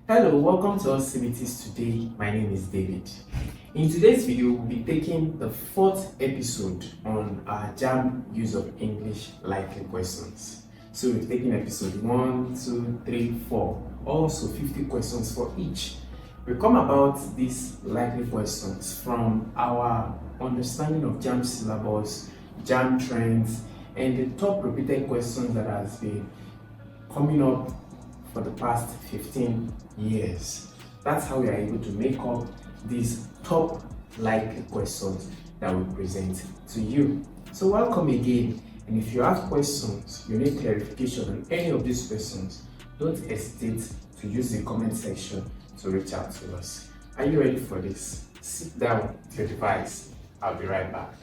Hello, welcome to AllCBTs today. My name is David. In today's video, we'll be taking the fourth episode on our JAMB Use of English likely questions. So we've taken episode 1, 2, 3, 4, also 50 questions for each. We come about these likely questions from our understanding of JAMB syllabus, JAMB trends, and the top repeated questions that has been coming up for the past 15 years. That's how we are able to make up these top likely questions that we present to you. So welcome again, and if you have questions, you need clarification on any of these questions, don't hesitate to use the comment section to reach out to us. Are you ready for this? Sit down with your device. I'll be right back.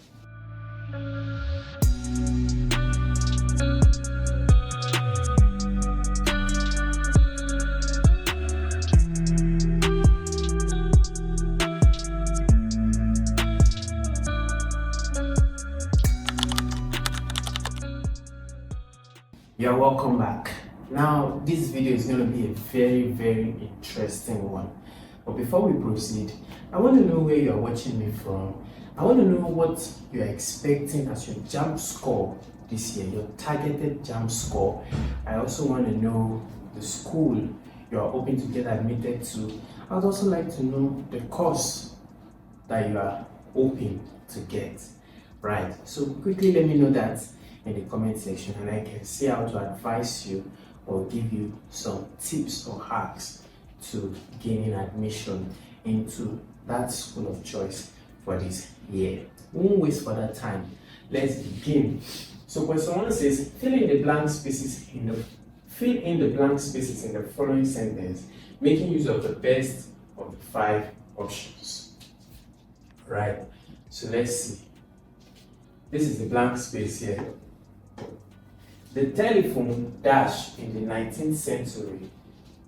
You're welcome back. Now, this video is going to be a very interesting one. But before we proceed, I want to know where you're watching me from. I want to know what you're expecting as your JAMB score this year, your targeted JAMB score. I also want to know the school you're hoping to get admitted to. I would also like to know the course that you are hoping to get. Right, so quickly let me know that in the comment section, and I can see how to advise you or give you some tips or hacks to gaining admission into that school of choice for this year. We won't waste further time. Let's begin. So question 1 says, fill in the blank spaces in the following sentence, making use of the best of the 5 options. Right. So let's see. This is the blank space here. The telephone dash in the 19th century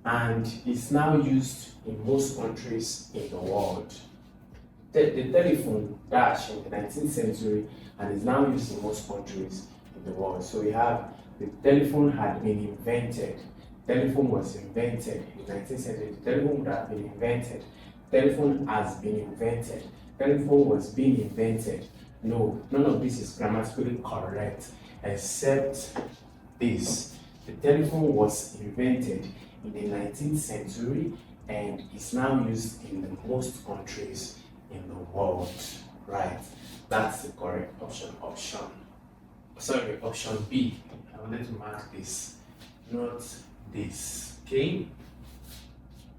and is now used in most countries in the world. The telephone dash in the 19th century and is now used in most countries in the world. So we have the telephone had been invented. Telephone was invented in the 19th century. The telephone would have been invented. Telephone has been invented. Telephone was being invented. No, none of this is grammatically correct except this. The telephone was invented in the 19th century and is now used in the most countries in the world. Right, that's the correct option. Option B. I wanted to mark this, not this. Okay,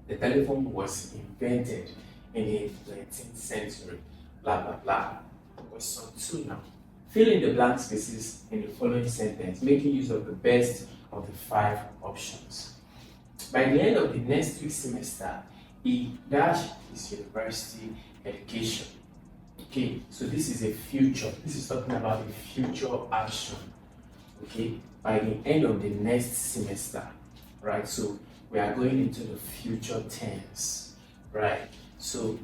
the telephone was invented in the 19th century. Blah blah blah. Question 2 now. Fill in the blank spaces in the following sentence, making use of the best of the 5 options. By the end of the next week's semester, a dash is university education. Okay, so this is a future. This is talking about a future action. Okay, by the end of the next semester, right? So we are going into the future tense, right? So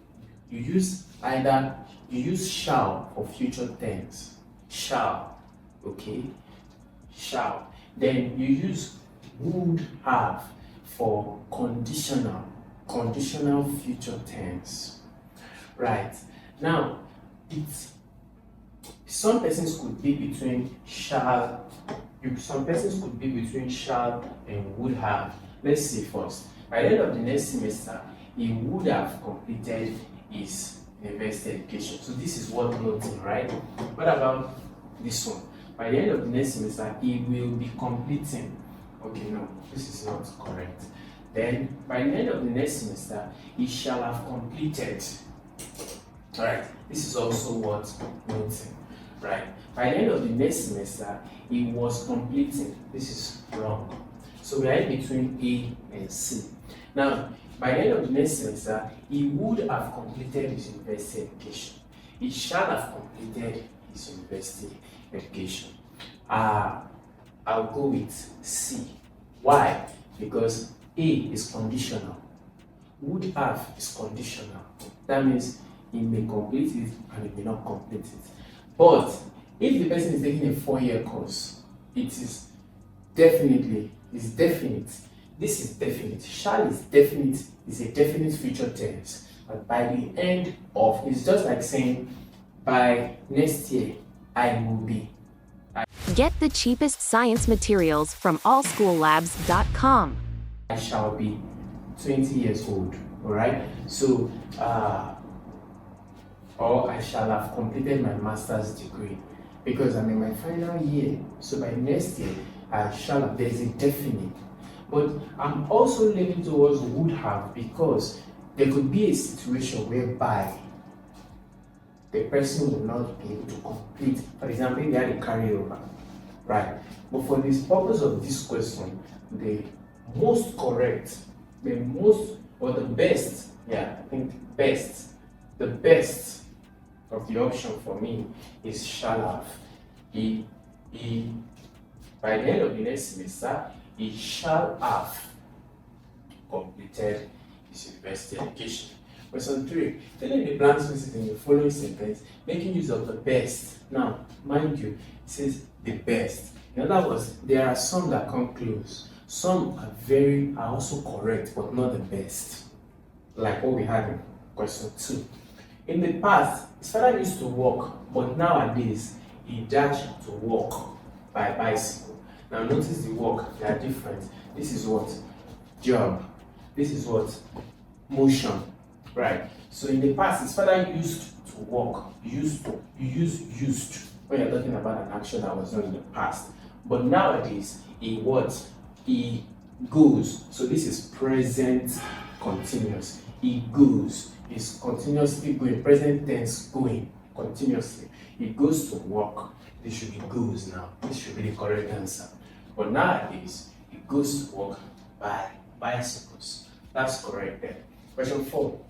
you use shall for future tense. Shall, okay, shall. Then you use would have for conditional future tense. Right, now some persons could be between shall and would have. Let's see first. By the end of the next semester, he would have completed his university education. So this is what noting, right? What about this one? By the end of the next semester, he will be completing. Okay, no, this is not correct. Then by the end of the next semester, he shall have completed. Alright, this is also what noting, right? By the end of the next semester, he was completing. This is wrong. So we are in between A and C. Now, by the end of the next semester, he would have completed his university education. He shall have completed his university education. I'll go with C. Why? Because A is conditional. Would have is conditional. That means he may complete it and he may not complete it. But if the person is taking a 4-year course, it is definite. this is definite. Shall is definite, is a definite future tense. But by the end of, it's just like saying, by next year, I will be. Get the cheapest science materials from allschoollabs.com. I shall be 20 years old, alright? So, or I shall have completed my master's degree because I'm in my final year. So by next year, I shall have, there is a definite. But I'm also leaning towards would have because there could be a situation whereby the person will not be able to complete. For example, they had a carryover, right? But for this purpose of this question, the most correct, the most, or the best, yeah, I think best, the best of the option for me is shall have. By the end of the next semester, he shall have completed his university education. Question 3. Fill in the blank spaces in the following sentence, making use of the best. Now, mind you, it says the best. In other words, there are some that come close. Some are also correct, but not the best. Like what we had in question 2. In the past, his father used to walk, but nowadays, he dashed to walk by bicycle. Now notice the walk, they are different. This is what? Job. This is what? Motion. Right. So in the past, his father used to walk. Used to. You use used when you're talking about an action that was done in the past. But nowadays, he what? He goes. So this is present continuous. He goes. He's continuously going. Present tense going continuously. He goes to work. This should be goes now. This should be the correct answer. But nowadays, he goes to work by bicycles. That's correct there. Question 4.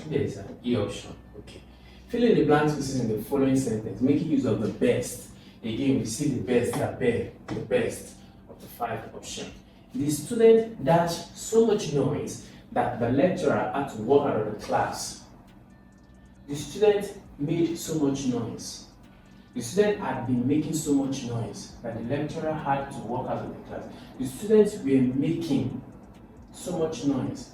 There's an E option. Okay. Fill in the blank spaces in the following sentence, making use of the best. Again, we see the best appear, the best of the 5 options. The student dashed so much noise that the lecturer had to walk out of the class. The student made so much noise. The student had been making so much noise that the lecturer had to walk out of the class. The students were making so much noise.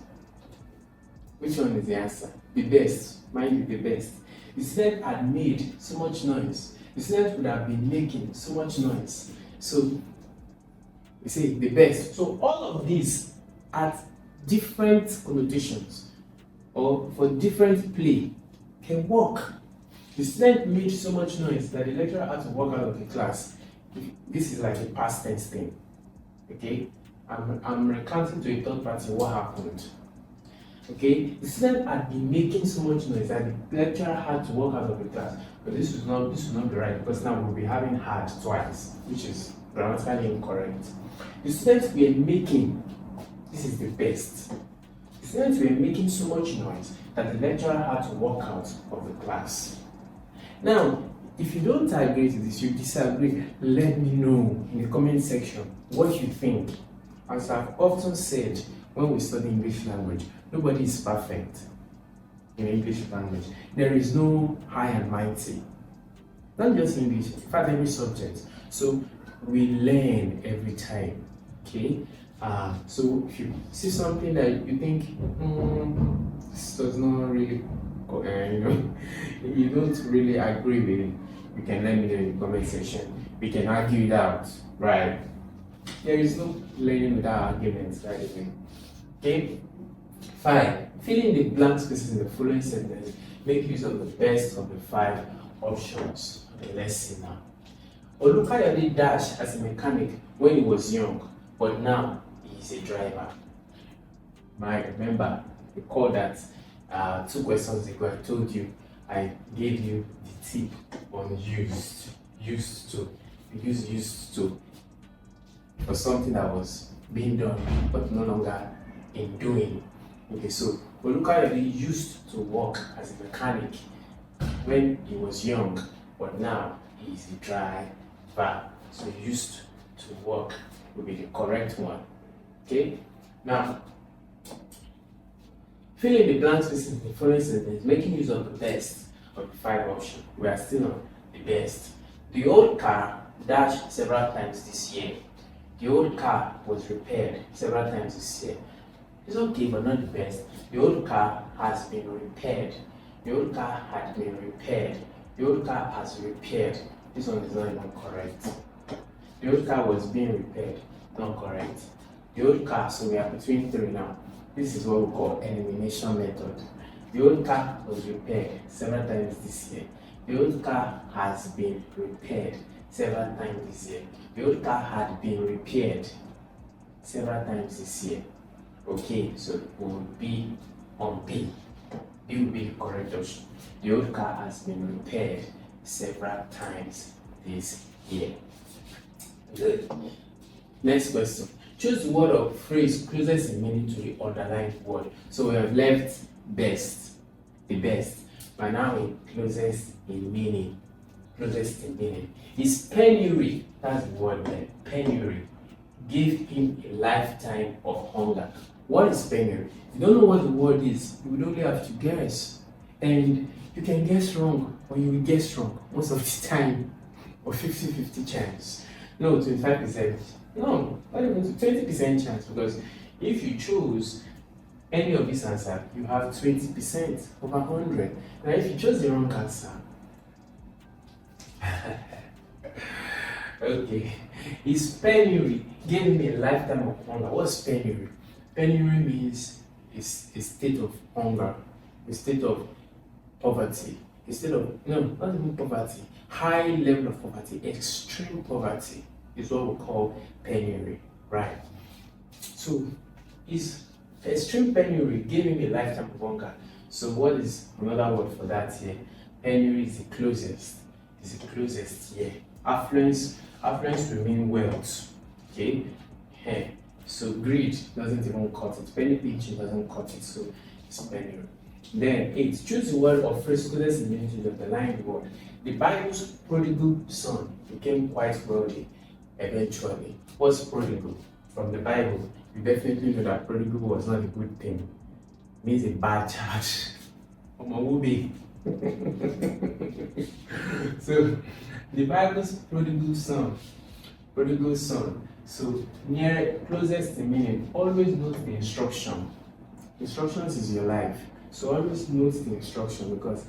Which one is the answer? The best. Mind you, the best. The student had made so much noise. The student would have been making so much noise. So, we say the best. So, all of these at different connotations or for different play can work. The student made so much noise that the lecturer had to walk out of the class. This is like a past tense thing. Okay? I'm recounting to a third party what happened. Okay? The student had been making so much noise that the lecturer had to walk out of the class. But this will not be right because now we'll be having had twice, which is grammatically incorrect. The students were making, this is the best. The students were making so much noise that the lecturer had to walk out of the class. Now, if you don't agree to this, you disagree, let me know in the comment section what you think. As I've often said when we study English language, nobody is perfect in English language. There is no high and mighty. Not just English, in fact every subject. So we learn every time. Okay? So if you see something that you think this does not really you don't really agree with it, you can let me know in the comment section. We can argue it out, right? There is no learning without arguments, right? Okay? 5. Fill in the blank spaces in the following sentence. Make use of the best of the 5 options. Okay, let's see now. Olukayode dashed as a mechanic when he was young, but now he is a driver. Remember, recall that 2 questions ago I told you, I gave you the tip on used. Used to. We use used to for something that was being done, but no longer in doing. Okay, so Olukayode used to work as a mechanic when he was young, but now he is a driver. So used to work will be the correct one. Okay, now fill in the blank spaces in the following sentence, making use of the best of the 5 options. We are still on the best. The old car dashed several times this year. The old car was repaired several times this year. It's okay, but not the best. The old car has been repaired. The old car had been repaired. The old car has repaired. This one is not even correct. The old car was being repaired. Not correct. The old car, so we are between three now. This is what we call elimination method. The old car was repaired several times this year. The old car has been repaired several times this year. The old car had been repaired several times this year. Okay, so it will be on B. B will be the correct option. The old car has been repaired several times this year. Good. Next question. Choose the word or phrase closest in meaning to the underlined word. So we have left best, the best, but now it closest in meaning. Closest in meaning. Is penury, that's the word there, penury. Give him a lifetime of hunger. What is penury? If you don't know what the word is, you will only have to guess. And you can guess wrong, or you will guess wrong most of the time, or 50-50 chance. No, 25%. No, not even 20% chance, because if you choose any of these answers, you have 20% over 100. Now, if you chose the wrong answer, okay, is penury giving me a lifetime of hunger? What's penury? Penury means it's a state of hunger, a state of poverty, a state of, no, not even poverty, high level of poverty, extreme poverty is what we call penury, right? So, is extreme penury giving me a lifetime of hunger? So, what is another word for that here? Penury is the closest. Is the closest here. Affluence will mean wealth. Okay? Yeah. So greed doesn't even cut it. Penny pinching doesn't cut it. So it's penury. Then 8. Choose the word or phrase closest in meaning to the underlined word. The Bible's prodigal son became quite wealthy eventually. What's prodigal? From the Bible, you definitely know that prodigal was not a good thing. It means a bad child. So the Bible's prodigal son. So near closest to meaning, always note the instruction. Instructions is your life. So always note the instruction, because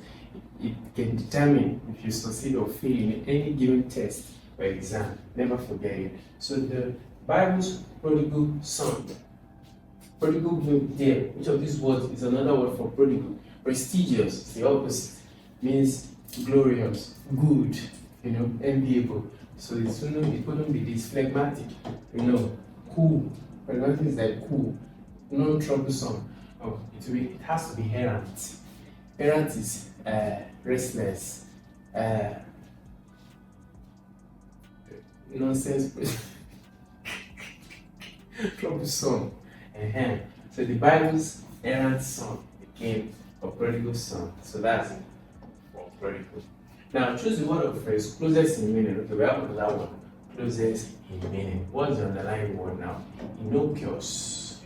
it can determine if you succeed or fail in any given test or exam. Never forget it. So the Bible's prodigal son. Prodigal means there. Which of these words is another word for prodigal? Prestigious, the opposite, means glorious, good, enviable. So it couldn't be this. Phlegmatic, cool. Phlegmatic is like cool, non-troublesome. Oh, it has to be errant. Errant is restless, nonsense, troublesome. So the Bible's errant son became a prodigal son. So that's it for prodigal. Now choose the word or phrase closest in meaning. Okay, we have another one. Closest in meaning. What's the underlying word now? Innocuous.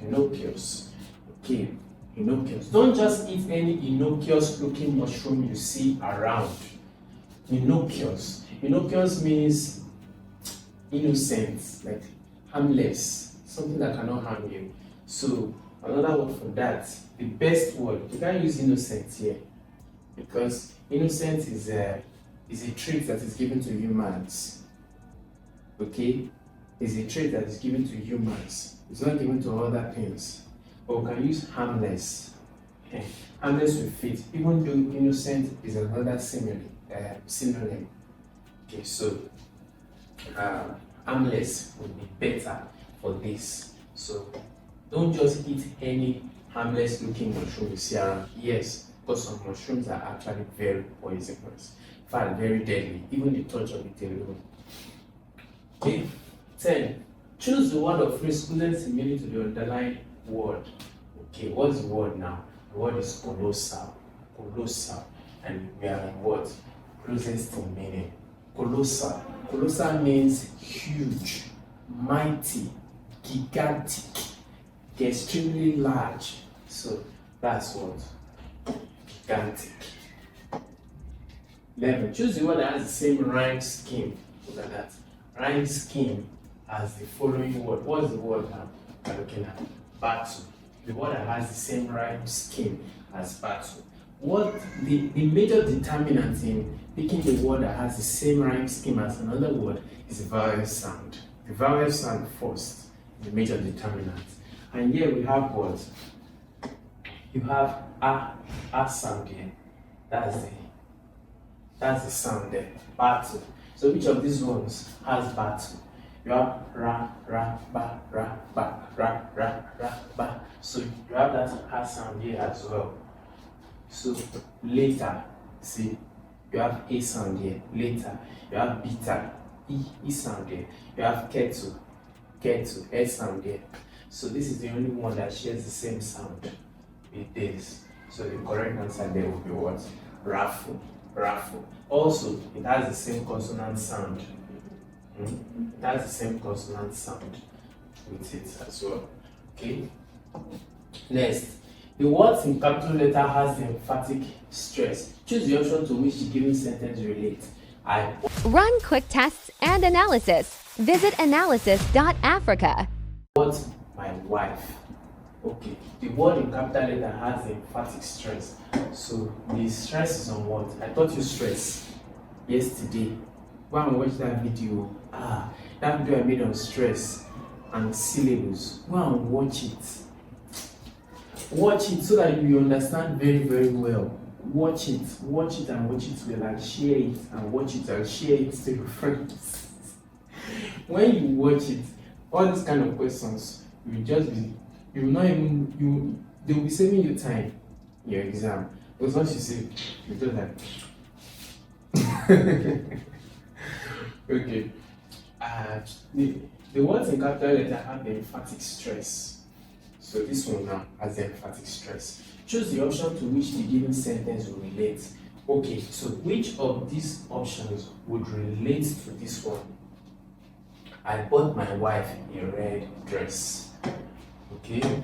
Okay, innocuous. Don't just eat any innocuous looking mushroom you see around. Innocuous. Innocuous means innocent, like harmless, something that cannot harm you. So another word for that, the best word, you can't use innocent here, because innocent is a trait that is given to humans. Okay? It's a trait that is given to humans. It's not given to other things. But we can use harmless. Okay. Harmless will fit, even though innocent is another synonym. Okay, so harmless would be better for this. So don't just eat any harmless looking mushroom you see around. Yes, because some mushrooms are actually very poisonous. In fact, very deadly. Even the touch of it alone. Okay. 10. Choose the word or phrase closest in meaning to the underlying word. Okay, what's the word now? The word is colossal. Colossal. And we are in what? Closest in meaning. Colossal. Colossal means huge, mighty, gigantic, extremely large. So that's what? Gigantic. 11. Choose the word that has the same rhyme scheme. Look at that. Rhyme scheme as the following word. What's the word I'm looking at? Battle. The word that has the same rhyme scheme as battle. What the major determinant in picking a word that has the same rhyme scheme as another word is the vowel sound. The vowel sound first, the major determinant. And here we have what? You have a sound here. That's the sound there. Battle. So which of these ones has battle? You have ra, ba, ba. So you have that a sound here as well. So later, see, you have a sound here. Later, you have beta, e sound here. You have ketu, a sound here. So this is the only one that shares the same sound with this. So the correct answer there will be what? Raffle. Also, it has the same consonant sound. It has the same consonant sound with it as well. Okay. Next, the words in capital letter has the emphatic stress. Choose the option to which the given sentence relates. Run quick tests and analysis. Visit analysis.africa. What my wife. Okay, the word in capital letter has the emphatic stress. So the stress is on what? I taught you stress yesterday. Go and watch that video. That video I made on stress and syllabus. Go and watch it. Watch it so that you understand very, very well. Watch it and watch it well, and share it and watch it and share it to your friends. When you watch it, all these kind of questions will just be, they will be saving you time in your exam. Because once you say, you do that. Okay. The words in capital letter have the emphatic stress. So this one now has the emphatic stress. Choose the option to which the given sentence will relate. Okay, so which of these options would relate to this one? I bought my wife a red dress. Okay,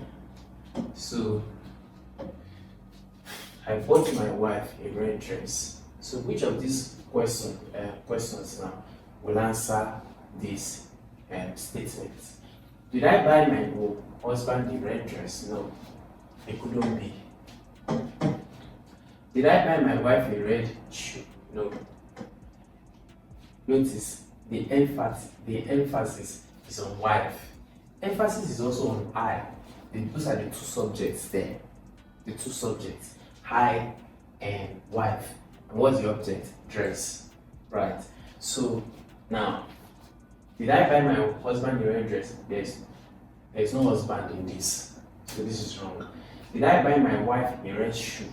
so I bought my wife a red dress. So which of these questions now will answer this statement? Did I buy my husband a red dress? No, it couldn't be. Did I buy my wife a red shoe? No. Notice the emphasis is on wife. Emphasis is also on I. Those are the two subjects there. The two subjects, I and wife. And what's the object? Dress. Right. So now, did I buy my husband a red dress? There's no husband in this. So this is wrong. Did I buy my wife a red shoe?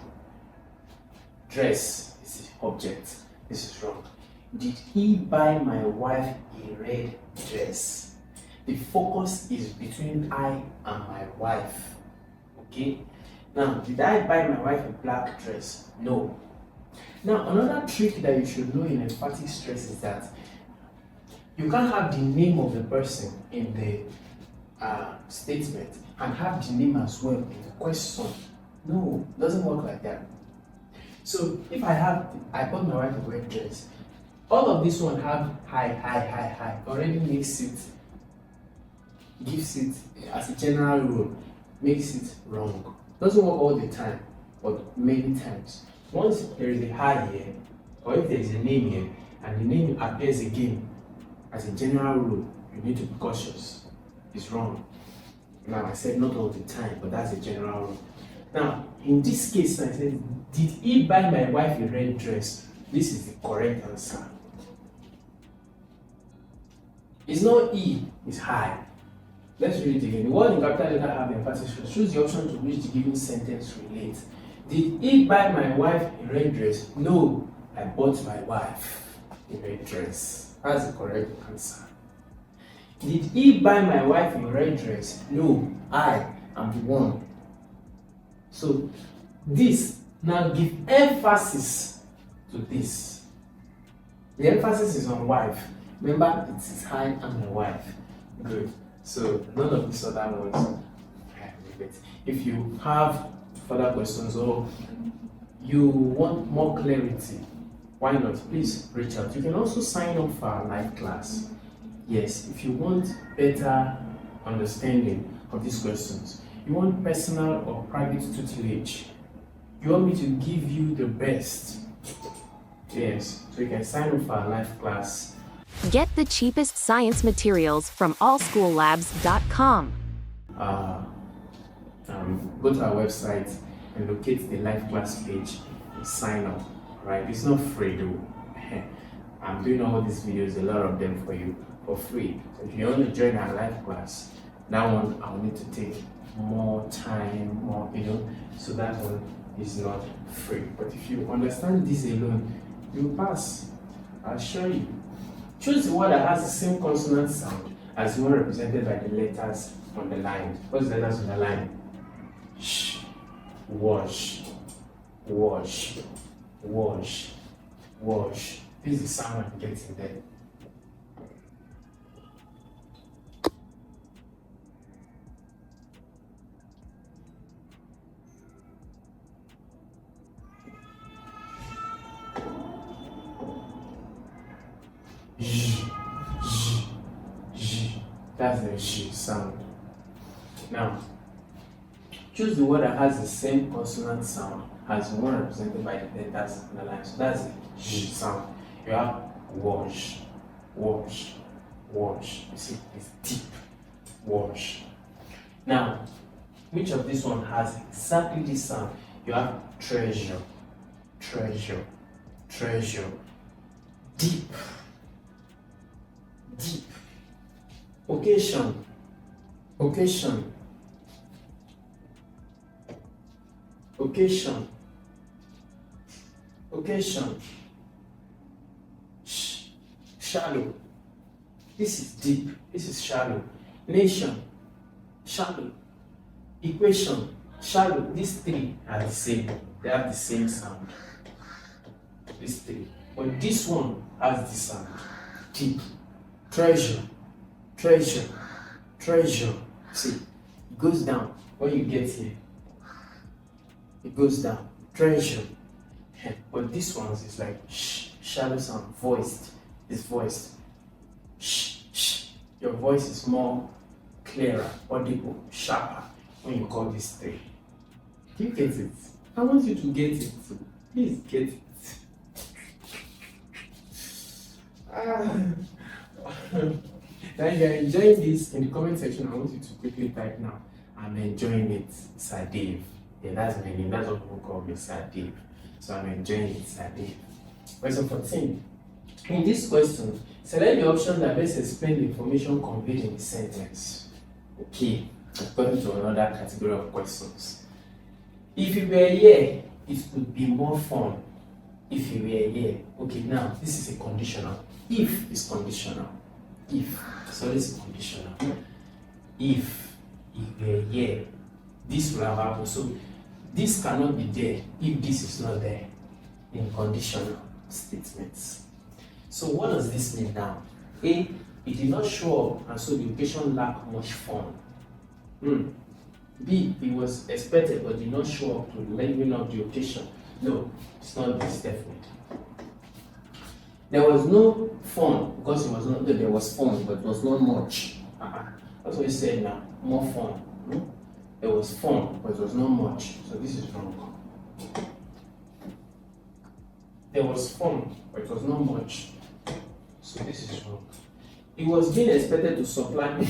Dress is the object. This is wrong. Did he buy my wife a red dress? The focus is between I and my wife. Okay? Now, did I buy my wife a black dress? No. Now, another trick that you should know in emphatic stress is that you can't have the name of the person in the statement and have the name as well in the question. No, it doesn't work like that. So if I bought my wife a red dress, all of this one have hi already gives it as a general rule, makes it wrong. Doesn't work all the time, but many times. Once there is a hi here, or if there is a name here, and the name appears again as a general rule, you need to be cautious. It's wrong. Now I said not all the time, but that's a general rule. Now, in this case, I said, did he buy my wife a red dress? This is the correct answer. It's not E, it's hi. Let's read it again. The word in capital letter have emphasis. Choose the option to which the given sentence relates. Did he buy my wife a red dress? No, I bought my wife a red dress. That's the correct answer. Did he buy my wife a red dress? No, I am the one. So this now give emphasis to this. The emphasis is on wife. Remember, it is I and my wife. Good. So none of these other ones. If you have further questions or you want more clarity, why not? Please reach out. You can also sign up for our live class. Yes, if you want better understanding of these questions, you want personal or private tutelage, you want me to give you the best. Yes, so you can sign up for our live class. Get the cheapest science materials from allschoollabs.com. Go to our website and locate the live class page and sign up. Right? It's not free though. I'm doing all these videos, a lot of them for you for free. So if you want to join our live class, that one I'll need to take more time, so that one is not free. But if you understand this alone, you'll pass. I'll show you. Choose the word that has the same consonant sound as the one represented by the letters on the line. What's the letters on the line? Sh, wash, wash, wash, wash. This is the sound I'm getting there. That's the sh sound. Now, choose the word that has the same consonant sound as the one represented by the letters on the line. So that's the sh sound. You have wash, wash, wash. You see, it's deep. Wash. Now, which of this one has exactly this sound? You have treasure, treasure, treasure. Deep, deep. Occasion, occasion, occasion, occasion. Shallow. This is deep. This is shallow. Nation, shallow. Equation, shallow. These three are the same. They have the same sound. These three. But this one has the sound. Deep. Treasure. Treasure, treasure. See, it goes down when you get here. It goes down. Treasure. But this one is like shallow sound, voiced. It's voiced. Your voice is more clearer, audible, sharper when you call these three. You get it? I want you to get it. Please get it. Now if you're enjoying this, in the comment section, I want you to quickly type now, I'm enjoying it, Sir Dave. Yeah, that's my name. That's what people call me, Sir Dave. So I'm enjoying it, Sir Dave. Question 14. In this question, select the option that best explains the information conveyed in the sentence. Okay, according to another category of questions. If you were here, it would be more fun. If you were here. Okay, now this is a conditional. If is conditional. If. So this is conditional. If you were here, this will have happened. So this cannot be there if this is not there in conditional statements. So what does this mean now? A, it did not show up and so the occasion lacked much fun. B, it was expected but did not show up to liven up the occasion. No, it's not this, definitely. There was no fun because it was not there was fun, but it was not much. That's what he said now. More fun. There was fun, but it was not much. So this is wrong. There was fun, but it was not much. So this is wrong. It was being expected to supply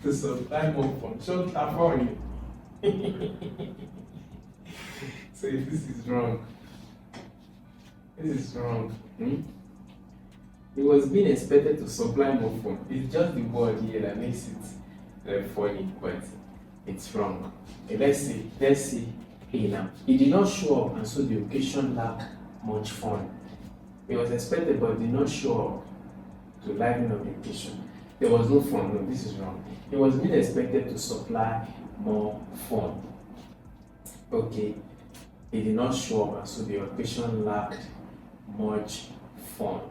to supply more fun. So funny. So this is wrong. This is wrong. It was being expected to supply more fun. It's just the word here that makes it funny, but it's wrong. Okay, let's see A now. It did not show up and so the occasion lacked much fun. It was expected but did not show up to liven up the occasion. There was no fun. No, this is wrong. It was being expected to supply more fun. Okay. It did not show up and so the occasion lacked much fun.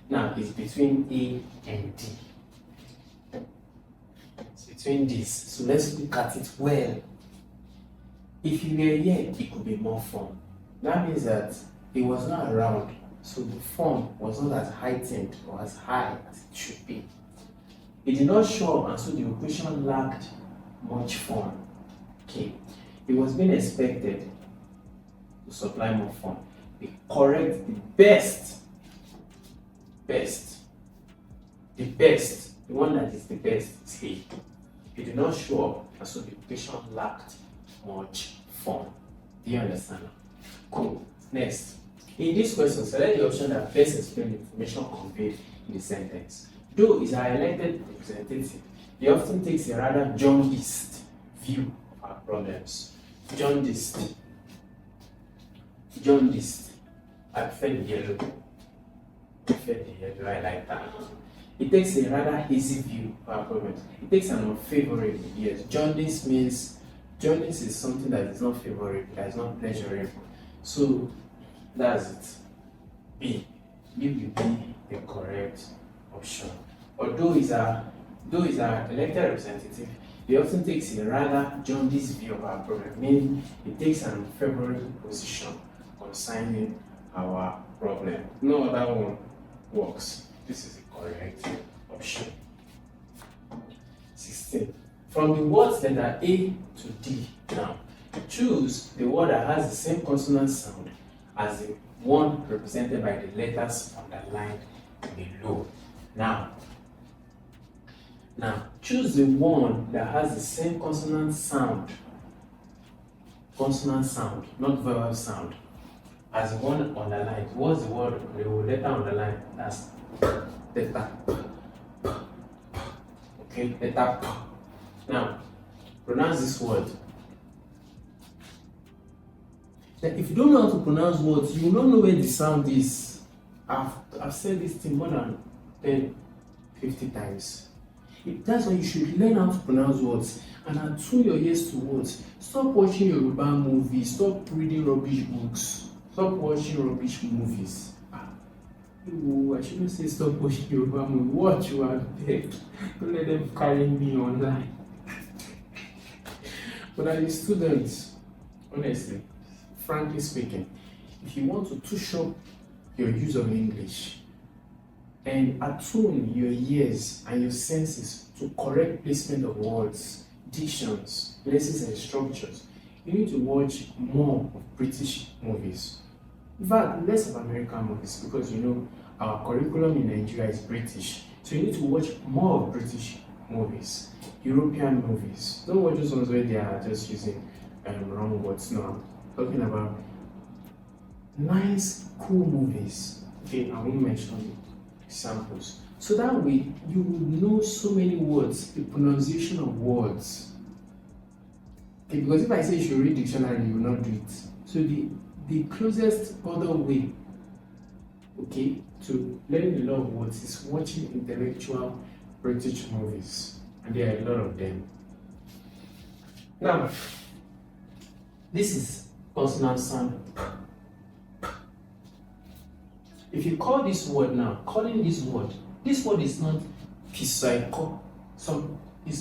Now it's between A and D. It's between these. So let's look at it well. If you were here, it could be more fun. That means that it was not around, so the font was not as heightened or as high as it should be. It did not show up, and so the equation lacked much font. Okay, it was being expected to supply more font. The correct, the one that is the best is A. It did not show up, and so the equation lacked much font. Do you understand? Cool. Next, in this question, select the option that best explains the information conveyed in the sentence. Though is a highlighted representative, he often takes a rather jaundiced view of our problems. Jaundiced. I prefer the yellow. I like that. It takes a rather hazy view of our problems. It takes an unfavorable, yes. Jaundice is something that is not favorable, that is not pleasurable. So that's it. B. B will be the correct option. Although is our elected representative, he often takes a rather jaundiced view of our problem, meaning it takes an unfavorable position concerning our problem. No other one works. This is the correct option. 16. From the words that are A to D now, choose the word that has the same consonant sound as the one represented by the letters underlined below. Now, choose the one that has the same consonant sound, not vowel sound, as the one underlined. What's the word? The letter underlined. That's letter. Okay, letter P. Now, pronounce this word. Now, if you don't know how to pronounce words, you will not know where the sound is. I've said this thing more than 10, 50 times. That's why you should learn how to pronounce words and attune your ears to words. Stop watching Yoruba movies. Stop reading rubbish books. Stop watching rubbish movies. I shouldn't say stop watching Yoruba movies. Watch you are there. Don't let them carry me online. But as a student, honestly, frankly speaking, if you want to touch up your use of English and attune your ears and your senses to correct placement of words, dictions, lexis and structures, you need to watch more of British movies. In fact, less of American movies, because you know our curriculum in Nigeria is British. So you need to watch more of British movies, European movies. Don't watch those ones where they are just using wrong words. No, I'm talking about nice, cool movies. Okay, I won't mention examples. So that way you will know so many words, the pronunciation of words. Okay, because if I say you should read dictionary, you will not do it. So the closest other way, okay, to learning a lot of words is watching intellectual British movies, and there are a lot of them. Now, this is consonant sound. If you call this word now, calling this word is not it's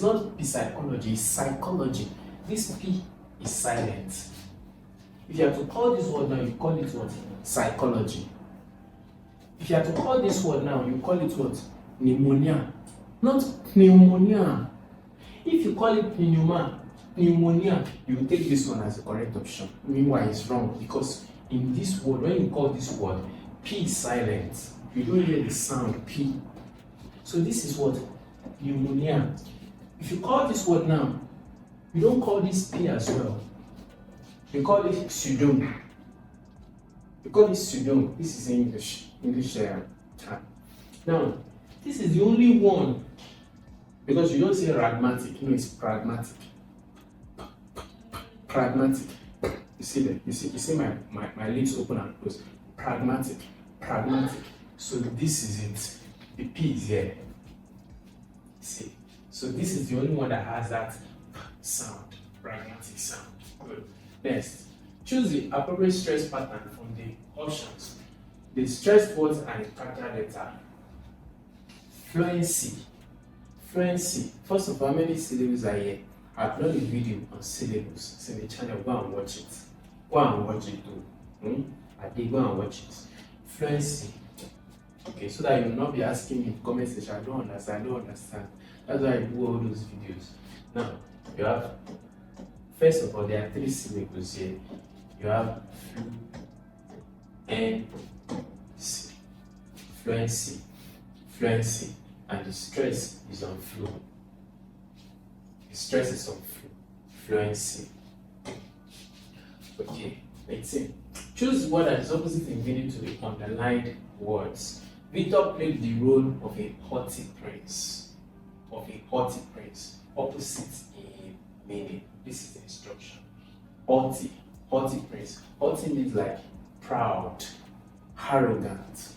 not psychology, it's psychology. This P is silent. If you have to call this word now, you call it what? Psychology. If you have to call this word now, you call it what? Pneumonia. Not pneumonia. If you call it pneumonia, you will take this one as the correct option. Meanwhile, it's wrong, because in this word, when you call this word, P is silent. You don't hear the sound P. So this is what? Pneumonia. If you call this word now, you don't call this P as well. You call it pseudo. You call it pseudo. This is English term. Now, this is the only one, because you don't say pragmatic. No, it's pragmatic. Pragmatic. You see that? You see my lips open and close. Pragmatic. So this is it. The P is here. See? So this is the only one that has that sound, pragmatic sound. Good. Next, choose the appropriate stress pattern from the options. The stressed words and the capital letter. Fluency. First of all, how many syllables are here? I upload a video on syllables. It's in the channel. Go and watch it. Go and watch it too. I did go and watch it. fluency. Okay, so that you will not be asking me in the comment section, I don't understand. That's why I do all those videos. Now, you have, first of all, there are 3 syllables here. You have fluency, and the stress is on flu. The stress is on fluency. Okay, let's see. Choose word that is opposite in meaning to the underlined words. Victor played the role of a haughty prince. Opposite in meaning. This is the instruction. Haughty prince. Haughty means like proud, arrogant.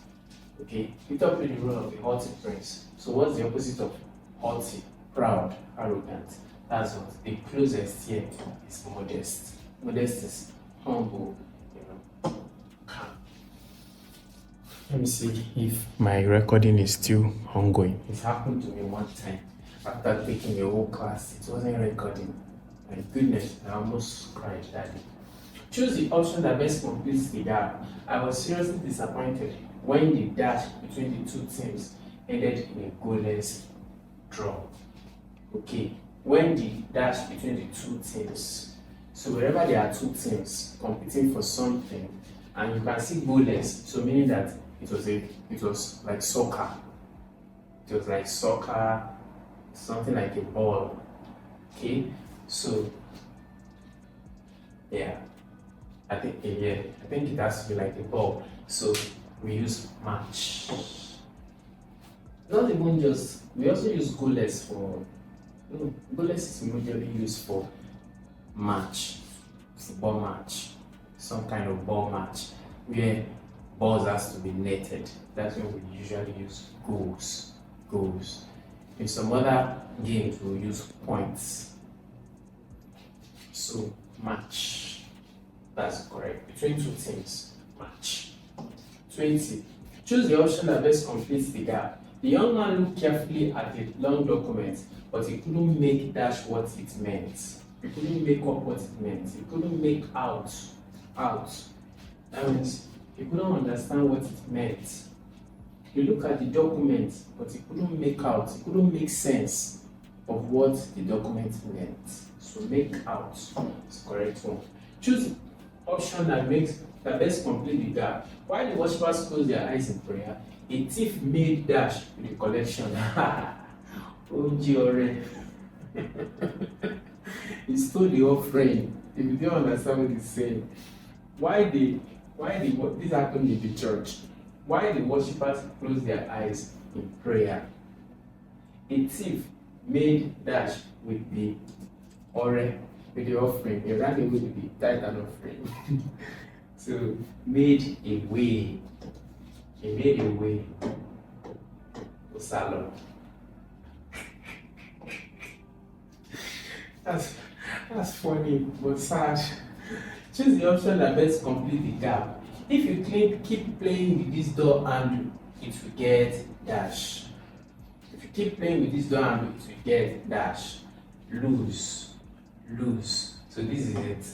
Okay, Victor played the role of a haughty prince. So what's the opposite of haughty? Proud, arrogant. That's what. The closest here is modest. Modest is humble, calm. Let me see if my recording is still ongoing. It happened to me one time after taking a whole class. It wasn't recording. My goodness, I almost cried that day. Choose the option that best completes the gap. I was seriously disappointed when the dash between the 2 teams ended in a goalless draw. Okay, when the dash between the 2 teams. So wherever there are 2 teams competing for something, and you can see goalless, so meaning that it was like soccer. It was like soccer, something like a ball. Okay, so yeah, I think it has to be like a ball. So we use match. Not even just, we also use goalless for, goalless is majorly used for match, football match, some kind of ball match where balls has to be netted. That's when we usually use goals. In some other games we'll use points. So match, that's correct. Between 2 teams, match. 20. Choose the option that best completes the gap. The young man looked carefully at the long document, but he couldn't make dash what it meant. He couldn't make up what it meant. He couldn't make out. That means he couldn't understand what it meant. He looked at the document, but he couldn't make out. He couldn't make sense of what the document meant. So make out is the correct one. Choose the option that best complete the gap. While the worshippers close their eyes in prayer, a thief made dash with the collection. He stole the offering. If you don't understand what he's saying, this happened in the church. Why the worshippers close their eyes in prayer? A thief made dash with the offering. He ran away with the tithe and offering. So made a way. He made a way to salon. That's funny, but sad. Choose the option that best complete the gap. If you keep playing with this door handle, it will get dash. If you keep playing with this door handle, it will get dash. Lose. So this is it.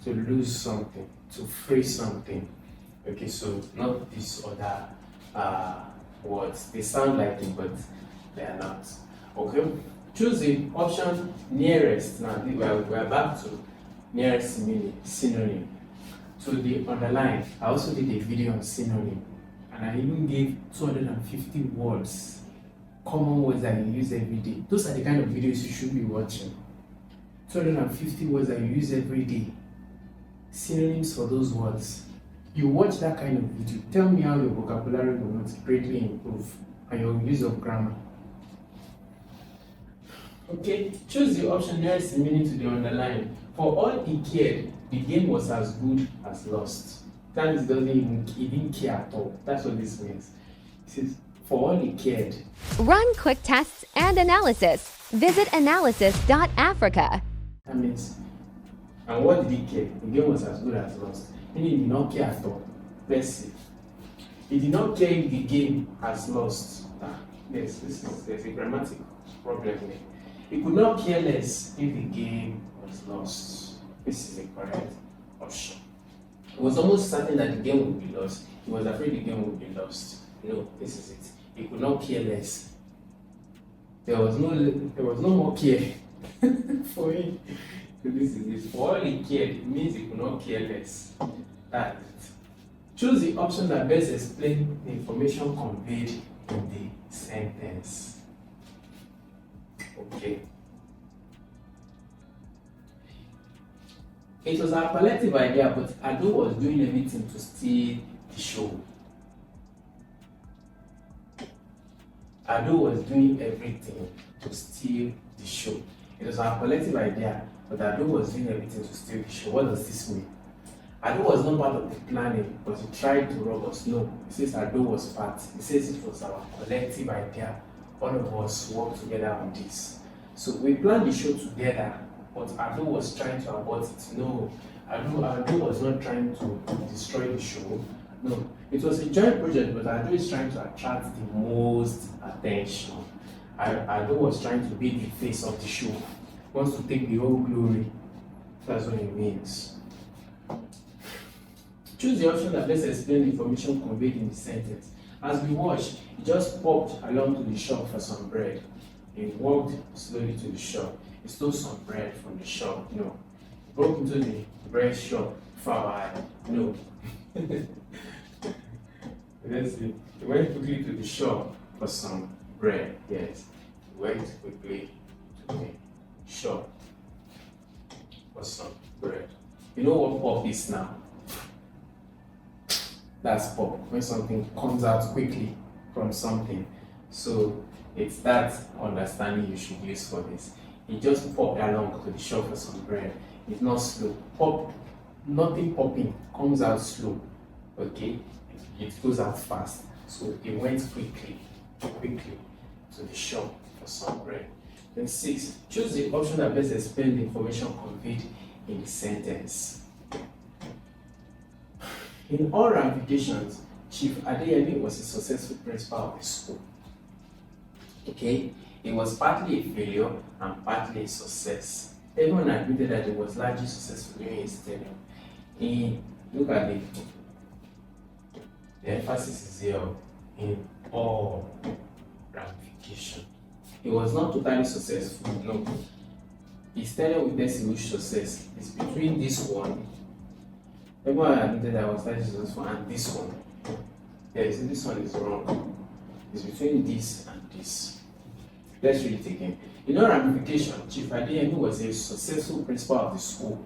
To lose something, to free something. Okay, so not these other words. They sound like it, but they are not. Okay. Choose the option nearest. Now we're back to nearest synonym. To the underline, I also did a video on synonym, and I even gave 250 words, common words that you use every day. Those are the kind of videos you should be watching. 250 words that you use every day. Synonyms for those words. You watch that kind of video. Tell me how your vocabulary will not greatly improve and your use of grammar. Okay, choose the option nearest meaning to the underline. For all he cared, the game was as good as lost. That means he didn't care at all. That's what this means. It says, for all he cared. Run quick tests and analysis. Visit analysis.africa. That means, and what did he care? The game was as good as lost. Meaning he did not care at all. Let's see. He did not care if the game has lost. Yes, there's a grammatical problem here. He could not care less if the game was lost. This is the correct option. It was almost certain that the game would be lost. He was afraid the game would be lost. No, this is it. He could not care less. There was no more care for him. So this is it. For all he cared, it means he could not care less. That's it. Choose the option that best explains the information conveyed in the sentence. Okay. It was our collective idea, but Ado was doing everything to steal the show. Ado was doing everything to steal the show. It was our collective idea, but Ado was doing everything to steal the show. What does this mean? Ado was not part of the planning, but he tried to rob us. No, he says Ado was part. He says it was our collective idea. All of us worked together on this. So we planned the show together, but Ado was trying to abort it. No, Ado was not trying to destroy the show. No, it was a joint project, but Ado is trying to attract the most attention. Ado was trying to be the face of the show. He wants to take the whole glory. That's what it means. Choose the option that best explains the information conveyed in the sentence. As we watched, he just popped along to the shop for some bread. He walked slowly to the shop. He stole some bread from the shop. No. He broke into the bread shop far away. No. Let's see. He went quickly to the shop for some bread. Yes. He went quickly to the shop for some bread. You know what pop is now? That's pop. When something comes out quickly from something. So it's that understanding you should use for this. He just popped along to the shop for some bread. It's not slow. Pop, nothing popping comes out slow. Okay? It goes out fast. So he went quickly to the shop for some bread. Then 6. Choose the option that best explains the information conveyed in the sentence. In all ramifications, Chief Adeyemi was a successful principal of the school. Okay? It was partly a failure and partly a success. Everyone admitted that it was largely successful during his tenure. Look at the emphasis is here in all ramifications. It was not totally successful, no. His tenure witnessed a huge success. It's between this one. Everyone admitted that I was largely successful and this one. Yes, this one is wrong. It's between this and this. Let's read it again. In all ramification, Chief Adeyemi was a successful principal of the school.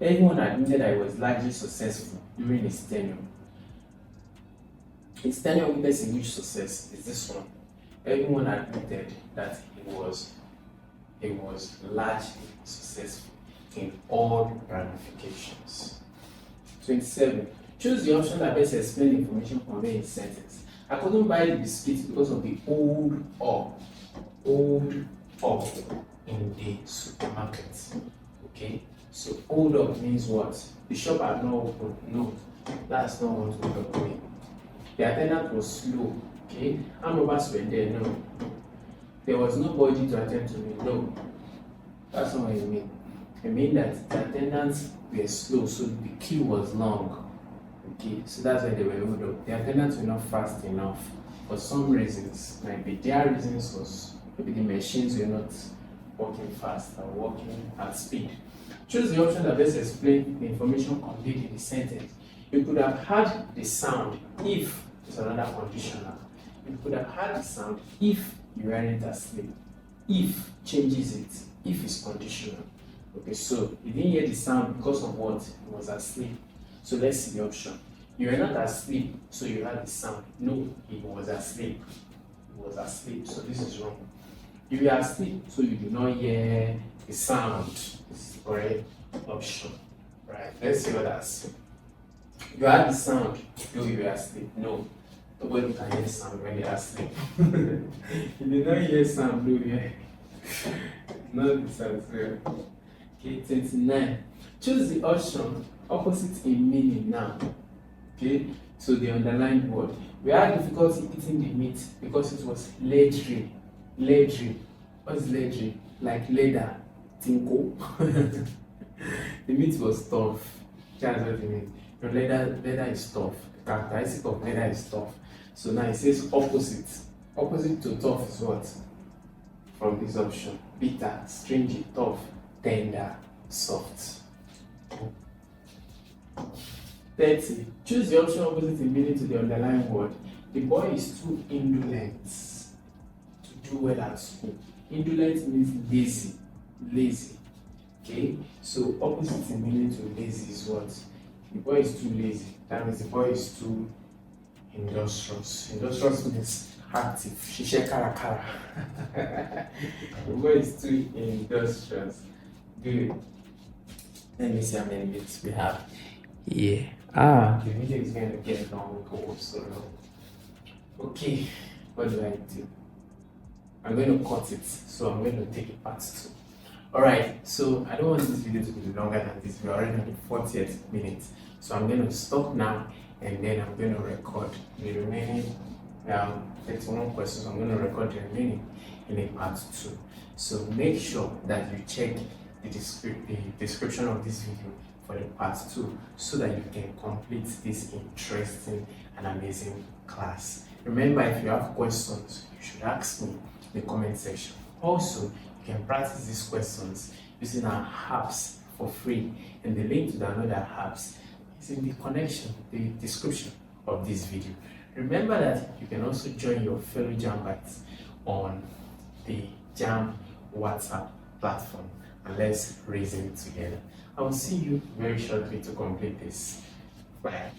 Everyone admitted that he was largely successful during his tenure. His tenure witnessed a huge success is this one. Everyone admitted that he was largely successful in all ramifications. 27. Choose the option that best explains the information conveyed in the sentence. I couldn't buy the biscuits because of the old up in the supermarket. Okay, so hold up means what? The shop had not opened. No, that's not what we're doing. The attendant was slow. Okay, armed robbers were there. No, there was nobody to attend to me. No, that's not what I mean. I mean that the attendants were slow, so the queue was long. Okay, so that's why they were hold up. The attendants were not fast enough. For some reasons, maybe their reasons was maybe the machines were not working fast or working at speed. Choose the option that best explains the information conveyed in the sentence. You could have had the sound if it's another conditional. You could have had the sound if you weren't asleep. If changes it, if it's conditional. Okay, so you didn't hear the sound because of what? He was asleep. So let's see the option. You were not asleep, so you heard the sound. No, he was asleep. He was asleep, so this is wrong. You were asleep, so you did not hear the sound. This is the correct option. Right, let's see others. You heard the sound, though you were asleep. No, nobody can hear sound when they are asleep. You did not hear sound, though you were not the sound. Okay, 29. Choose the option opposite in meaning now. Okay, so the underlined word. We had difficulty eating the meat because it was leathery. Leathery. What's leathery? Like leather. Tinko. The meat was tough. That's what it means. Your leather is tough. The characteristic of leather is tough. So now it says opposite. Opposite to tough is what? From this option. Bitter, stringy, tough, tender, soft. 30. Choose the option opposite in meaning to the underlying word. The boy is too indolent to do well at school. Indolent means lazy. Okay, so opposite in meaning to lazy is what? The boy is too lazy. That means the boy is too industrious. Industrious means active. Shishe kara. The boy is too industrious. Good. Let me see how many minutes we have. Yeah. The video is going to get long, go so long. Okay, what do I do? I'm going to cut it, so I'm going to take it part 2. Alright, so I don't want this video to be longer than this. We're already on the 40th minute. So I'm going to stop now and then I'm going to record the remaining 31 questions. I'm going to record the remaining in a part 2. So make sure that you check the description of this video for the part 2 so that you can complete this interesting and amazing class. Remember, if you have questions, you should ask me in the comment section. Also, you can practice these questions using our apps for free, and the link to download our apps is in the description of this video. Remember that you can also join your fellow JAMBites on the JAMB WhatsApp platform, and let's reason together. I will see you very shortly to complete this. Bye.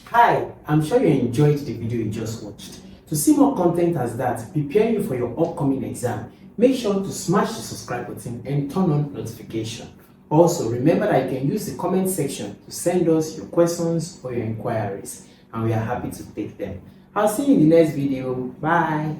Hi, I'm sure you enjoyed the video you just watched. To see more content as that, prepare you for your upcoming exam, make sure to smash the subscribe button and turn on notification. Also, remember that you can use the comment section to send us your questions or your inquiries, and we are happy to take them. I'll see you in the next video. Bye.